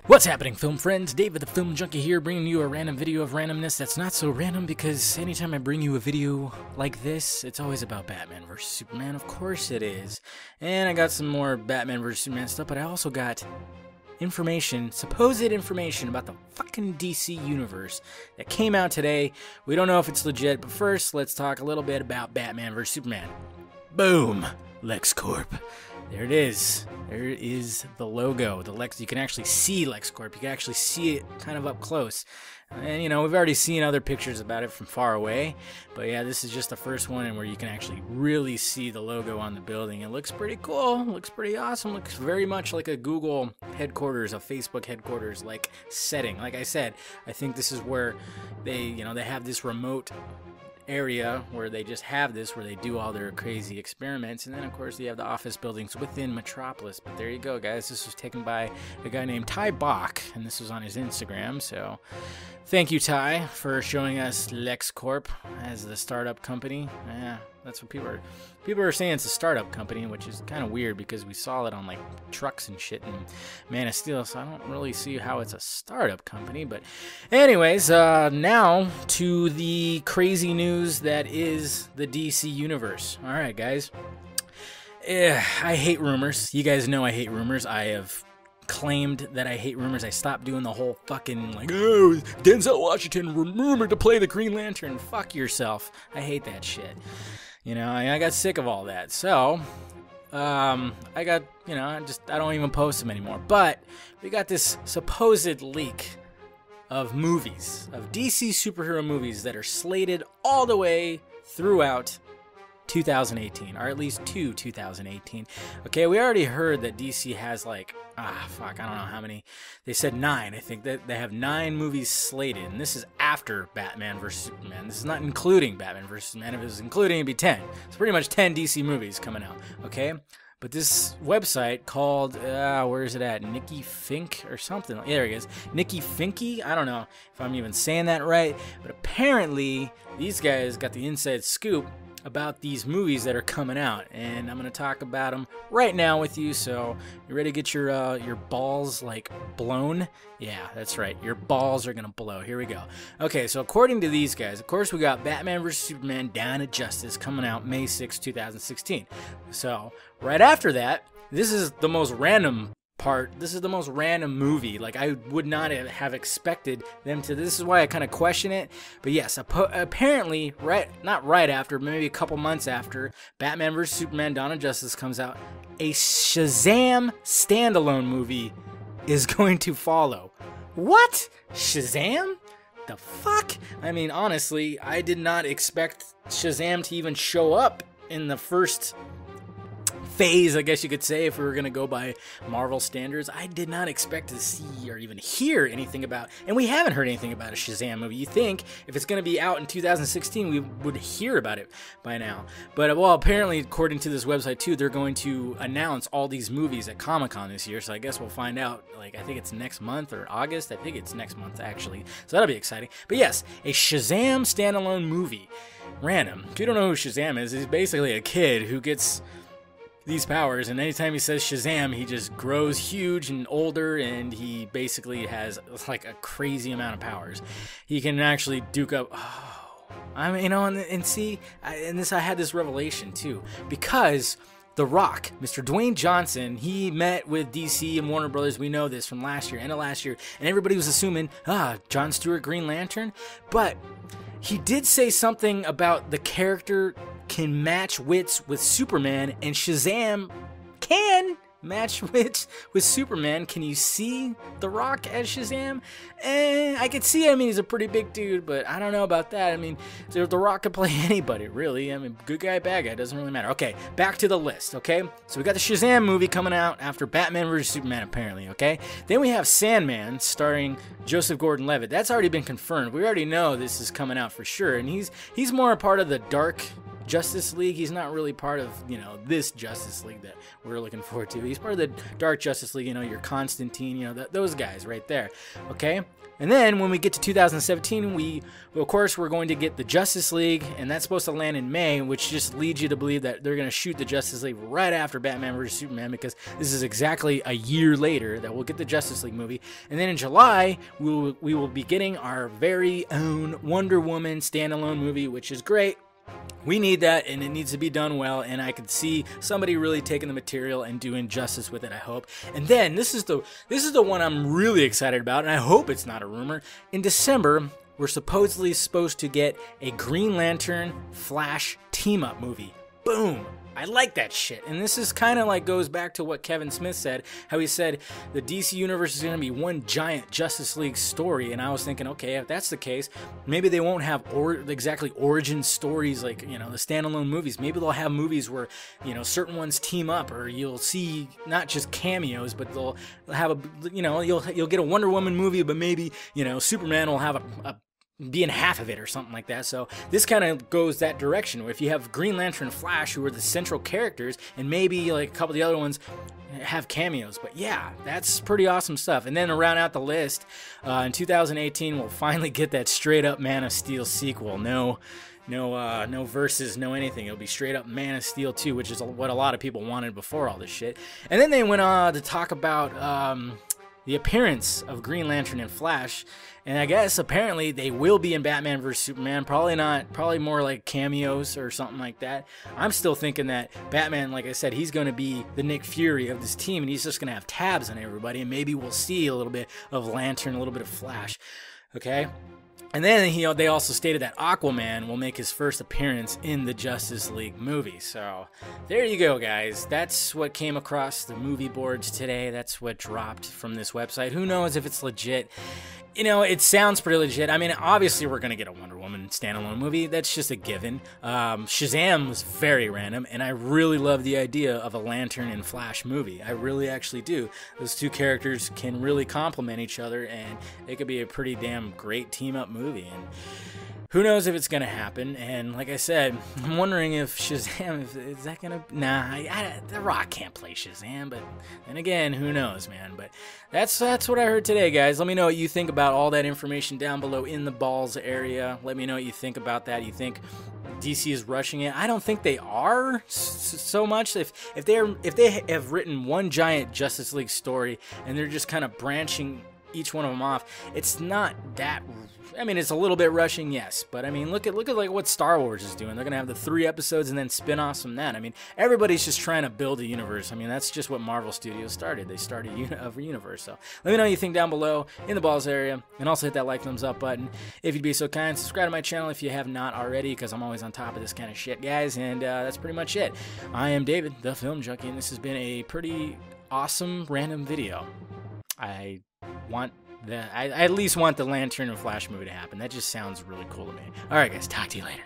What's happening, film friends? David the Film Junkie here, bringing you a random video of randomness that's not so random, because anytime I bring you a video like this, it's always about Batman vs. Superman. Of course it is. And I got some more Batman vs. Superman stuff, but I also got information, supposed information about the fucking DC universe that came out today. We don't know if it's legit, but first, let's talk a little bit about Batman vs. Superman. Boom! LexCorp. There it is. There is the logo. The Lex. You can actually see LexCorp. You can actually see it kind of up close. And, you know, we've already seen other pictures about it from far away. But, yeah, this is just the first one and where you can actually really see the logo on the building. It looks pretty cool. It looks pretty awesome. It looks very much like a Google headquarters, a Facebook headquarters, like, setting. Like I said, I think this is where they have this remote area where they just have this, where they do all their crazy experiments. And then of course you have the office buildings within Metropolis. But there you go, guys. This was taken by a guy named Ty Bach, and this was on his Instagram. So thank you, Ty, for showing us LexCorp as the startup company. Yeah, that's what people are saying. It's a startup company, which is kind of weird because we saw it on like trucks and shit in Man of Steel, so I don't really see how it's a startup company. But anyways, now to the crazy news that is the DC universe. All right, guys. I hate rumors. You guys know I hate rumors. I have claimed that I hate rumors. I stopped doing the whole fucking like, oh, Denzel Washington rumored to play the Green Lantern. Fuck yourself. I hate that shit. You know, I got sick of all that. So, I don't even post them anymore. But we got this supposed leak of movies, of DC superhero movies that are slated all the way throughout 2018, or at least to 2018. Okay, we already heard that DC has like, I don't know how many. They said 9. I think that they have 9 movies slated, and this is after Batman vs. Superman. This is not including Batman vs. Superman. If it was including, it'd be 10. It's pretty much 10 DC movies coming out, okay? But this website called, where is it at? Nikki Fink or something. Yeah, there he is. Nikki Finky? I don't know if I'm even saying that right. But apparently, these guys got the inside scoop about these movies that are coming out, and I'm going to talk about them right now with you. So you ready to get your balls like blown? Yeah, that's right, your balls are going to blow. Here we go. Okay, so according to these guys, of course, we got Batman vs. Superman Dawn of Justice coming out May 6, 2016. So right after that, this is the most random part. This is the most random movie. Like, I would not have expected them to. This is why I kind of question it. But yes, apparently, not right after, maybe a couple months after Batman vs. Superman Dawn of Justice comes out, a Shazam standalone movie is going to follow. What? Shazam? The fuck? I mean, honestly, I did not expect Shazam to even show up in the first phase, I guess you could say, if we were going to go by Marvel standards. I did not expect to see or even hear anything about, and we haven't heard anything about a Shazam movie. You think if it's going to be out in 2016, we would hear about it by now. But, well, apparently, according to this website, too, they're going to announce all these movies at Comic-Con this year, so I guess we'll find out, like, I think it's next month or August. I think it's next month, actually, so that'll be exciting. But yes, a Shazam standalone movie. Random. If you don't know who Shazam is, he's basically a kid who gets these powers, and anytime he says Shazam, he just grows huge and older, and he basically has like a crazy amount of powers. He can actually duke up. I mean, you know, and see, I had this revelation too, because The Rock, Mr. Dwayne Johnson, he met with DC and Warner Brothers. We know this from last year, end of last year, and everybody was assuming, John Stewart, Green Lantern, but he did say something about the character can match wits with Superman, and Shazam can match wits with Superman. Can you see The Rock as Shazam? I could see, I mean, he's a pretty big dude, but I don't know about that. I mean, The Rock could play anybody, really. I mean, good guy, bad guy, doesn't really matter. Okay, back to the list, okay? So we got the Shazam movie coming out after Batman vs. Superman, apparently, okay? Then we have Sandman, starring Joseph Gordon-Levitt. That's already been confirmed. We already know this is coming out for sure, and he's more a part of the dark Justice League. He's not really part of, you know, this Justice League that we're looking forward to. He's part of the Dark Justice League, you know, your Constantine, you know, those guys right there, okay? And then when we get to 2017, of course, we're going to get the Justice League, and that's supposed to land in May, which just leads you to believe that they're going to shoot the Justice League right after Batman vs. Superman, because this is exactly a year later that we'll get the Justice League movie. And then in July, we will be getting our very own Wonder Woman standalone movie, which is great. We need that, and it needs to be done well, and I could see somebody really taking the material and doing justice with it, I hope. And then this is the one I'm really excited about, and I hope it's not a rumor. In December, we're supposed to get a Green Lantern Flash team-up movie. Boom! I like that shit. And this is kind of like goes back to what Kevin Smith said, how he said the DC universe is going to be one giant Justice League story. And I was thinking, okay, if that's the case, maybe they won't have exactly origin stories like, you know, the standalone movies. Maybe they'll have movies where, you know, certain ones team up, or you'll see not just cameos, but they'll have a, you know, you'll get a Wonder Woman movie, but maybe, you know, Superman will have a be in half of it or something like that. So this kind of goes that direction, where if you have Green Lantern and Flash, who are the central characters, and maybe like a couple of the other ones have cameos. But yeah, that's pretty awesome stuff. And then to round out the list, in 2018, we'll finally get that straight up Man of Steel sequel. No verses, no anything. It'll be straight up Man of Steel 2, which is what a lot of people wanted before all this shit. And then they went on to talk about the appearance of Green Lantern and Flash, and I guess apparently they will be in Batman vs. Superman. Probably more like cameos or something like that. I'm still thinking that Batman, like I said, he's going to be the Nick Fury of this team, and he's just going to have tabs on everybody, and maybe we'll see a little bit of Lantern, a little bit of Flash, okay? And then, you know, they also stated that Aquaman will make his first appearance in the Justice League movie. So there you go, guys. That's what came across the movie boards today. That's what dropped from this website. Who knows if it's legit? You know, it sounds pretty legit. I mean, obviously we're going to get a Wonder Woman standalone movie. That's just a given. Shazam was very random, and I really love the idea of a Lantern and Flash movie. I really actually do. Those two characters can really complement each other, and it could be a pretty damn great team-up movie. And who knows if it's going to happen. And like I said, I'm wondering if Shazam, is that going to... Nah, The Rock can't play Shazam, but then again, who knows, man. But that's what I heard today, guys. Let me know what you think about all that information down below in the balls area. Let me know what you think about that. You think DC is rushing it? I don't think they are so much. If they have written one giant Justice League story and they're just kind of branching each one of them off, it's not that... I mean, it's a little bit rushing, yes, but I mean, look at like what Star Wars is doing. They're gonna have the 3 episodes and then spin-offs from that. I mean, everybody's just trying to build a universe. I mean, that's just what Marvel Studios started. They started a universe. So let me know what you think down below in the balls area, and also hit that like, thumbs up button if you'd be so kind. Subscribe to my channel if you have not already, because I'm always on top of this kind of shit, guys. And that's pretty much it. I am David, the Film Junkie, and this has been a pretty awesome random video. I at least want the Lantern and Flash movie to happen. That just sounds really cool to me. Alright guys, talk to you later.